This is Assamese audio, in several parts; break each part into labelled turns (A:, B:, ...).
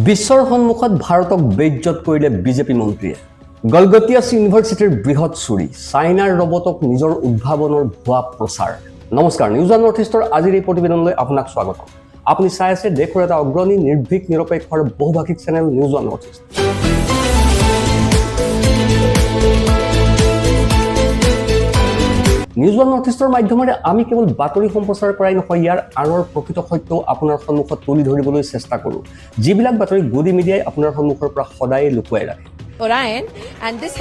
A: বিশ্বৰ সন্মুখত ভাৰতক বেইজ্জত কৰিলে বিজেপি মন্ত্ৰীয়ে। গলগটিয়াছ ইউনিভাৰ্চিটিৰ বৃহৎ চুৰি, চাইনাৰ ৰবটক নিজৰ উদ্ভাৱনৰ ভুৱা প্ৰচাৰ। নমস্কাৰ, নিউজ ওৱান নৰ্থ ইষ্টৰ আজিৰ এই প্ৰতিবেদনলৈ আপোনাক স্বাগতম। আপুনি চাই আছে দেশৰ এটা অগ্ৰণী নিৰ্ভীক নিৰপেক্ষ আৰু বহুভাষিক channel news one north east. News one north ইষ্টৰ মাধ্যমেৰে আমি কেৱল বাতৰি সম্প্ৰচাৰ কৰাই নহয়, ইয়াৰ আঁৰৰ প্ৰকৃত সত্যও আপোনাৰ সন্মুখত তুলি ধৰিবলৈ চেষ্টা কৰোঁ, যিবিলাক বাতৰি গদি মিডিয়াই আপোনাৰ সন্মুখৰ পৰা সদায় লুকুৱাই ৰাখে।
B: Orion, and this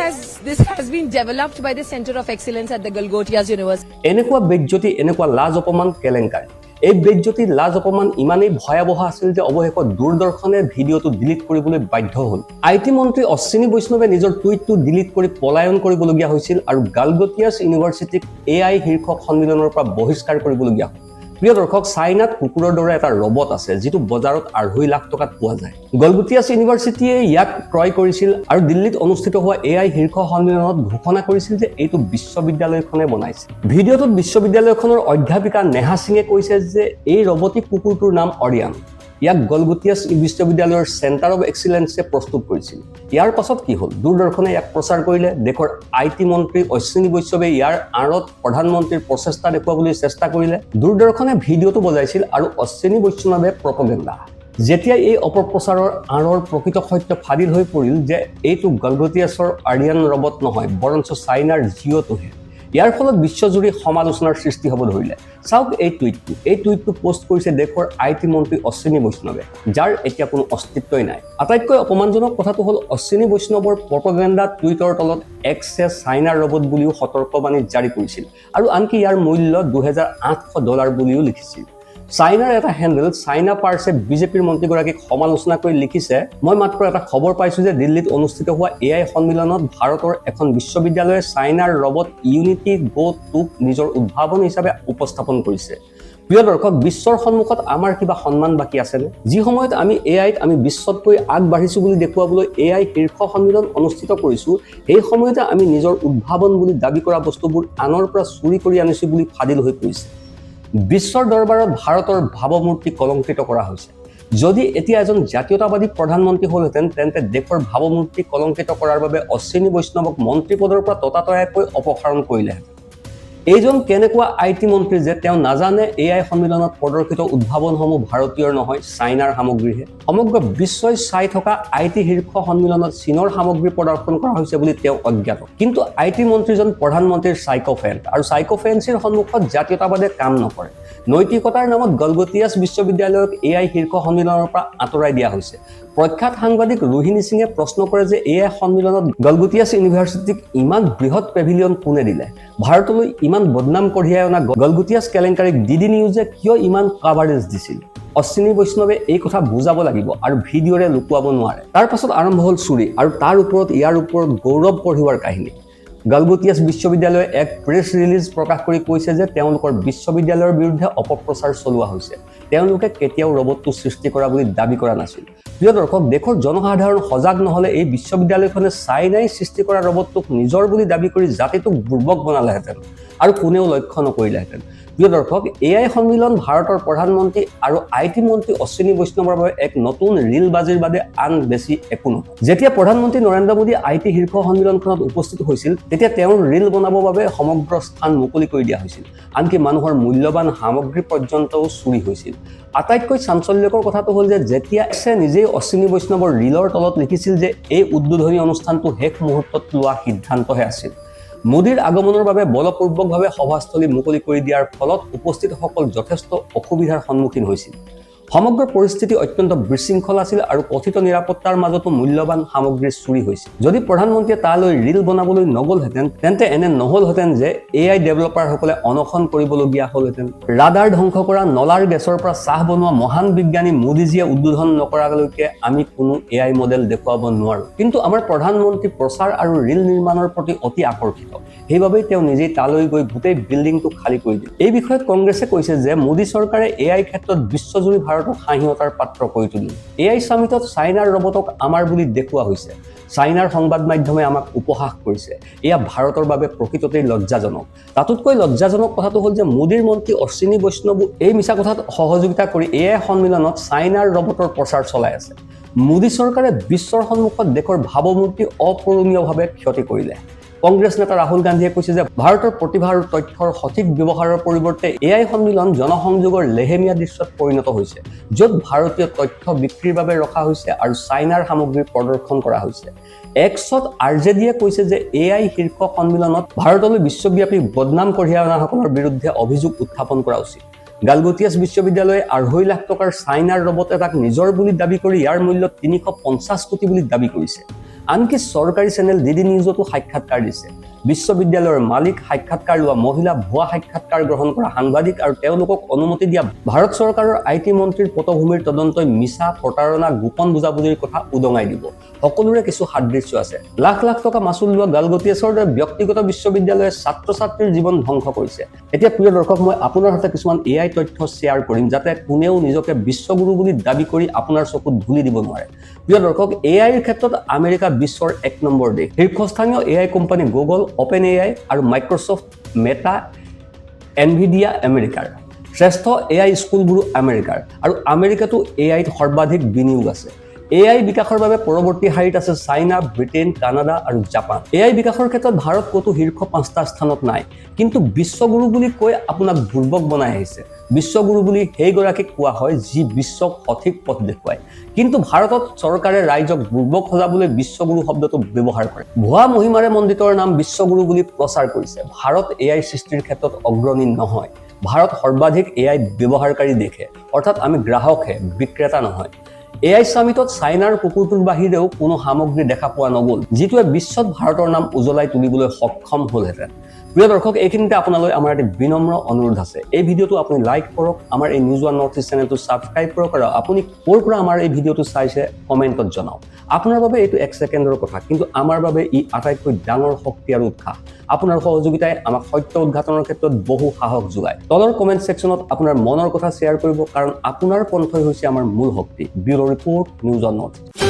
B: has been developed by the Center of Excellence at the Galgotias University.
A: এনেকুৱা বেজ্জতি, এনেকুৱা লাজ অপমান কেলেংকাৰী। এই বেজ্জতি লাজ অপমান ইমানেই ভয়াৱহ আছিল যে অৱশেষত দূৰদৰ্শনে ভিডিঅ'টো ডিলিট কৰিবলৈ বাধ্য হ'ল। IT মন্ত্ৰী অশ্বিনী বৈষ্ণৱে নিজৰ টুইটটো ডিলিট কৰি পলায়ন কৰিবলগীয়া হৈছিল আৰু গালগটিয়াছ ইউনিভাৰ্চিটিক AI শীৰ্ষক সন্মিলনৰ পৰা বহিষ্কাৰ কৰিবলগীয়া হ'ল। প্ৰিয় দৰ্শক, চাইনাত কুকুৰৰ দৰে এটা ৰবট আছে যিটো বজাৰত 2.5 লাখ টকাত পোৱা যায়। গলগটিয়াছ ইউনিভাৰ্চিটিয়ে ইয়াক ক্ৰয় কৰিছিল আৰু দিল্লীত অনুষ্ঠিত হোৱা AI শীৰ্ষ সন্মিলনত ঘোষণা কৰিছিল যে এইটো বিশ্ববিদ্যালয়খনে বনাইছে। ভিডিঅ'টোত বিশ্ববিদ্যালয়খনৰ অধ্যাপিকা নেহা সিঙে কৈছে যে এই ৰবটিক কুকুৰটোৰ নাম অৰিয়ান। ইয়াক গলগটিয়াছ বিশ্ববিদ্যালয়ৰ চেণ্টাৰ অৱ এক্সিলেন্সে প্ৰস্তুত কৰিছিল। ইয়াৰ পাছত কি হ'ল? দূৰদৰ্শনে ইয়াক প্ৰচাৰ কৰিলে। দেশৰ IT মন্ত্ৰী অশ্বিনী বৈষ্ণৱে ইয়াৰ আঁৰত প্ৰধানমন্ত্ৰীৰ প্ৰচেষ্টা দেখুৱাবলৈ চেষ্টা কৰিলে। দূৰদৰ্শনে ভিডিঅ'টো বজাইছিল আৰু অশ্বিনী বৈষ্ণৱে প্ৰপগেণ্ডা। যেতিয়া এই অপপ্ৰচাৰৰ আঁৰৰ প্ৰকৃত সত্য ফাদিল হৈ পৰিল যে এইটো গলগটিয়াছৰ আৰিয়ান ৰবট নহয়, বৰঞ্চ চাইনাৰ জিঅ'টোহে। ইয়াৰ ফলত বিশ্বজুৰি সমালোচনাৰ সৃষ্টি হ'ব ধৰিলে। চাওক এই টুইটটো পোষ্ট কৰিছে দেশৰ IT মন্ত্ৰী অশ্বিনী বৈষ্ণৱে, যাৰ এতিয়া কোনো অস্তিত্বই নাই। আটাইতকৈ অপমানজনক কথাটো হ'ল অশ্বিনী বৈষ্ণৱৰ প্ৰপগেণ্ডা টুইটৰ তলত এক্সে চাইনাৰ ৰবট বুলিও সতৰ্কবাণী জাৰি কৰিছিল আৰু আনকি ইয়াৰ মূল্য $2,800 বুলিও লিখিছিল। চাইনাৰ এটা হেণ্ডেল চাইনা পাৰ্চে বিজেপিৰ মন্ত্ৰীগৰাকীক সমালোচনা কৰি লিখিছে, মই মাত্ৰ এটা খবৰ পাইছোঁ যে দিল্লীত অনুষ্ঠিত হোৱা AI সন্মিলনত ভাৰতৰ এখন বিশ্ববিদ্যালয়ে চাইনাৰ ৰবট ইউনিটি Go-2ক নিজৰ উদ্ভাৱন হিচাপে উপস্থাপন কৰিছে। প্ৰিয় দৰ্শক, বিশ্বৰ সন্মুখত আমাৰ কিবা সন্মান বাকী আছেনে? যি সময়ত আমি AIত আমি বিশ্বতকৈ আগবাঢ়িছোঁ বুলি দেখুৱাবলৈ AI শীৰ্ষ সন্মিলন অনুষ্ঠিত কৰিছোঁ, সেই সময়তে আমি নিজৰ উদ্ভাৱন বুলি দাবী কৰা বস্তুবোৰ আনৰ পৰা চুৰি কৰি আনিছোঁ বুলি ফাদিল হৈ পৰিছে। বিশ্বৰ দৰবাৰত ভাৰতৰ ভাৱমূৰ্তি কলংকিত কৰা হৈছে। যদি এতিয়া এজন জাতীয়তাবাদী প্ৰধানমন্ত্ৰী হ'লহেঁতেন, তেন্তে দেশৰ ভাৱমূৰ্তি কলংকিত কৰাৰ বাবে অশ্বিনী বৈষ্ণৱক মন্ত্ৰী পদৰ পৰা ততাতয়াকৈ অপসাৰণ কৰিলেহেঁতেন। এইজন কেনেকুৱা IT মন্ত্ৰী যে তেওঁ নাজানে AI সন্মিলনত প্ৰদৰ্শিত উদ্ভাৱনসমূহ ভাৰতীয়ৰ নহয়, চাইনাৰ সামগ্ৰীহে। সমগ্ৰ বিশ্বই চাই থকা IT শীৰ্ষ সন্মিলনত চীনৰ সামগ্ৰী প্ৰদৰ্শন কৰা হৈছে বুলি তেওঁ অজ্ঞাত। কিন্তু IT মন্ত্ৰীজন প্ৰধানমন্ত্ৰীৰ চাইকোফেণ্ট, আৰু চাইকোফেন্সিৰ সন্মুখত জাতীয়তাবাদে কাম নকৰে। নৈতিকতাৰ নামত গলগটিয়াছ বিশ্ববিদ্যালয়ক AI শীৰ্ষ সন্মিলনৰ পৰা আঁতৰাই দিয়া হৈছে। প্ৰখ্যাত সাংবাদিক ৰোহিণী সিঙে প্ৰশ্ন কৰে যে AI সন্মিলনত গলগটিয়াছ ইউনিভাৰ্চিটিক ইমান বৃহৎ পেভিলিয়ন কোনে দিলে? ভাৰতলৈ ইমান বদনাম কঢ়িয়াই অনা গলগটিয়াছ কেলেংকাৰীক DD নিউজে কিয় ইমান কাভাৰেজ দিছিল? অশ্বিনী বৈষ্ণৱে এই কথা বুজাব লাগিব আৰু ভিডিঅ'ৰে লুকুৱাব নোৱাৰে। তাৰ পাছত আৰম্ভ হ'ল চুৰি আৰু তাৰ ওপৰত ইয়াৰ ওপৰত গৌৰৱ কঢ়িওৱাৰ কাহিনী। গলগটিয়াছ বিশ্ববিদ্যালয়ে এক প্ৰেছ ৰিলিজ প্ৰকাশ কৰি কৈছে যে তেওঁলোকৰ বিশ্ববিদ্যালয়ৰ বিৰুদ্ধে অপপ্ৰচাৰ চলোৱা হৈছে। তেওঁলোকে কেতিয়াও ৰবটটো সৃষ্টি কৰা বুলি দাবী কৰা নাছিল। প্ৰিয় দৰ্শক, দেশৰ জনসাধাৰণ সজাগ নহ'লে এই বিশ্ববিদ্যালয়খনে চাইনাই সৃষ্টি কৰা ৰবটটোক নিজৰ বুলি দাবী কৰি জাতিটোক দুৰ্বল বনালেহেঁতেন আৰু কোনেও লক্ষ্য নকৰিলেহেঁতেন। প্ৰিয় দৰ্শক, AI সন্মিলন ভাৰতৰ প্ৰধানমন্ত্ৰী আৰু IT মন্ত্ৰী অশ্বিনী বৈষ্ণৱৰ বাবে এক নতুন ৰিল বাজিৰ বাদে আন বেছি একো নহয়। যেতিয়া প্ৰধানমন্ত্ৰী নৰেন্দ্ৰ মোদী IT শীৰ্ষ সন্মিলনখনত উপস্থিত হৈছিল, তেতিয়া তেওঁৰ ৰিল বনাবৰ বাবে সমগ্ৰ স্থান মুকলি কৰি দিয়া হৈছিল। আনকি মানুহৰ মূল্যৱান সামগ্ৰী পৰ্যন্তও চুৰি হৈছিল। আটাইতকৈ চাঞ্চল্যকৰ কথাটো হ'ল যে যেতিয়া নিজেই অশ্বিনী বৈষ্ণৱৰ ৰিলৰ তলত লিখিছিল যে এই উদ্বোধনী অনুষ্ঠানটো শেষ মুহূৰ্তত লোৱা সিদ্ধান্তহে আছিল। মোদীৰ আগমনৰ বাবে বলপূৰ্বকভাৱে সভাস্থলী মুকলি কৰি দিয়াৰ ফলত উপস্থিতসকল যথেষ্ট অসুবিধাৰ সন্মুখীন হৈছিল। সমগ্ৰ পৰিস্থিতি অত্যন্ত বিশৃংখল আছিল আৰু কথিত নিৰাপত্তাৰ মাজতো মূল্যৱান সামগ্ৰী চুৰি হৈছিল। যদি প্ৰধানমন্ত্ৰীয়ে তালৈ ৰিল বনাবলৈ নগ'লহেঁতেন, তেন্তে এনে নহ'লহেঁতেন যে AI ডেভেলপাৰসকলে অনশন কৰিবলগীয়া হ'লহেঁতেন। ৰাডাৰ ধ্বংস কৰা, নলাৰ গেছৰ পৰা চাহ বনোৱা মহান বিজ্ঞানী মোদীজীয়ে উদ্বোধন নকৰালৈকে আমি কোনো AI মডেল দেখুৱাব নোৱাৰোঁ। কিন্তু আমাৰ প্ৰধানমন্ত্ৰী প্ৰচাৰ আৰু ৰিল নিৰ্মাণৰ প্ৰতি অতি আকৰ্ষিত। সেইবাবেই তেওঁ নিজেই তালৈ গৈ গোটেই বিল্ডিংটো খালী কৰি দিয়ে। এই বিষয়ত কংগ্ৰেছে কৈছে যে মোদী চৰকাৰে AI ক্ষেত্ৰত বিশ্বজুৰি ভাৰতক হাঁহিয়তাৰ পাত্ৰ কৰি তুলিলে। AI সামিটত চাইনাৰ ৰবটক আমাৰ বুলি দেখুওৱা হৈছে। চাইনাৰ সংবাদ মাধ্যমে আমাক উপহাস কৰিছে। এয়া ভাৰতৰ বাবে প্ৰকৃততেই লজ্জাজনক। তাতোতকৈ লজ্জাজনক কথাটো হ'ল যে মোদীৰ মন্ত্ৰী অশ্বিনী বৈষ্ণৱো এই মিছা কথাত সহযোগিতা কৰি AI সন্মিলনত চাইনাৰ ৰবটৰ প্ৰচাৰ চলাই আছে। মোদী চৰকাৰে বিশ্বৰ সন্মুখত দেশৰ ভাৱমূৰ্তি অপূৰণীয়ভাৱে ক্ষতি কৰিলে। কংগ্ৰেছ নেতা ৰাহুল গান্ধীয়ে কৈছে যে ভাৰতৰ প্ৰতিভা আৰু তথ্যৰ সঠিক ব্যৱহাৰৰ পৰিৱৰ্তে AI সন্মিলন জনসংযোগৰ লেহেমীয়া দৃশ্যত পৰিণত হৈছে, য'ত ভাৰতীয় তথ্য বিক্ৰীৰ বাবে ৰখা হৈছে আৰু চাইনাৰ সামগ্ৰী প্ৰদৰ্শন কৰা হৈছে। এক্সত RJDয়ে কৈছে যে AI শীৰ্ষ সন্মিলনত ভাৰতলৈ বিশ্বব্যাপী বদনাম কঢ়িয়াই অনাসকলৰ বিৰুদ্ধে অভিযোগ উত্থাপন কৰা উচিত। গালগোটিয়াছ বিশ্ববিদ্যালয়ে 2.5 লাখ টকাৰ চাইনাৰ ৰবট এটাক নিজৰ বুলি দাবী কৰি ইয়াৰ মূল্য 350 কোটি বুলি দাবী কৰিছে। আনকি চৰকাৰী চেনেল DD নিউজতো সাক্ষাৎকাৰ দিছে। বিশ্ববিদ্যালয়ৰ মালিক, সাক্ষাৎকাৰ লোৱা মহিলা, ভুৱা সাক্ষাৎকাৰ গ্ৰহণ কৰা সাংবাদিক আৰু তেওঁলোকক অনুমতি দিয়া ভাৰত চৰকাৰৰ IT মন্ত্ৰীৰ পটভূমিৰ তদন্তই মিছা, প্ৰতাৰণা, গোপন বুজাবুজিৰ কথা উদঙাই দিব। সকলোৰে কিছু সাদৃশ্য আছে। লাখ লাখ টকা মাচুল লোৱা গালগোটিয়াছৰ দৰে ব্যক্তিগত বিশ্ববিদ্যালয়ে ছাত্ৰ-ছাত্ৰীৰ জীৱন ধ্বংস কৰিছে। এতিয়া প্ৰিয় দৰ্শক, মই আপোনাৰ সৈতে কিছুমান AI তথ্য শ্বেয়াৰ কৰিম, যাতে কোনেও নিজকে বিশ্বগুৰু বুলি দাবী কৰি আপোনাৰ চকুত ধূলি দিব নোৱাৰে। প্ৰিয় দৰ্শক, AIৰ ক্ষেত্ৰত আমেৰিকা বিশ্বৰ 1 নম্বৰ দেশ। শীৰ্ষস্থানীয় AI কোম্পানী গুগল, OpenAI আৰু মাইক্ৰ'ছফ্ট, মেটা, এনভিডিয়া আমেৰিকাৰ। শ্ৰেষ্ঠ AI স্কুলবোৰো আমেৰিকাৰ আৰু আমেৰিকাতো AIত সৰ্বাধিক বিনিয়োগ আছে। AI বিকাশৰ বাবে পৰৱৰ্তী শাৰীত আছে চাইনা, ব্ৰিটেইন, কানাডা আৰু জাপান। AI বিকাশৰ ক্ষেত্ৰত ভাৰত ক'তো শীৰ্ষ 5টা স্থানত নাই, কিন্তু বিশ্বগুৰু বুলি কৈ আপোনাক বুৰ্বক বনাই আহিছে। বিশ্বগুৰু বুলি সেইগৰাকীক কোৱা হয় যি বিশ্বক সঠিক পথ দেখুৱায়। কিন্তু ভাৰতত চৰকাৰে ৰাইজক বুৰ্বক সজাবলৈ বিশ্বগুৰু শব্দটো ব্যৱহাৰ কৰে। ভুৱা মহিমাৰে মণ্ডিতৰ নাম বিশ্বগুৰু বুলি প্ৰচাৰ কৰিছে। ভাৰত AI সৃষ্টিৰ ক্ষেত্ৰত অগ্ৰণী নহয়। ভাৰত সৰ্বাধিক AI ব্যৱহাৰকাৰী দেশে, অৰ্থাৎ আমি গ্ৰাহকহে, বিক্ৰেতা নহয়। AI সামিটত চাইনাৰ কুকুৰটোৰ বাহিৰেও কোনো সামগ্ৰী দেখা পোৱা নগ'ল, যিটোৱে বিশ্বত ভাৰতৰ নাম উজ্বলাই তুলিবলৈ সক্ষম হ'লহেঁতেন। প্ৰিয় দৰ্শক, এইখিনিতে আপোনালৈ আমাৰ এটা বিনম্ৰ অনুৰোধ আছে। এই ভিডিঅ'টো আপুনি লাইক কৰক, আমাৰ এই নিউজ ওৱান নৰ্থ ইষ্ট চেনেলটো ছাবস্ক্ৰাইব কৰক আৰু আপুনি ক'ৰ পৰা আমাৰ এই ভিডিঅ'টো চাইছে কমেণ্টত জনাওক। আপোনাৰ বাবে এইটো 1 ছেকেণ্ডৰ কথা, কিন্তু আমাৰ বাবে ই আটাইতকৈ ডাঙৰ শক্তি আৰু উৎসাহ। আপোনাৰ সহযোগিতাই আমাক সত্য উদ্ঘাটনৰ ক্ষেত্ৰত বহু সাহস যোগায়। তলৰ কমেণ্ট ছেকশ্যনত আপোনাৰ মনৰ কথা শ্বেয়াৰ কৰিব, কাৰণ আপোনাৰ কণ্ঠই হৈছে আমাৰ মূল শক্তি। Bureau' report, news one north east.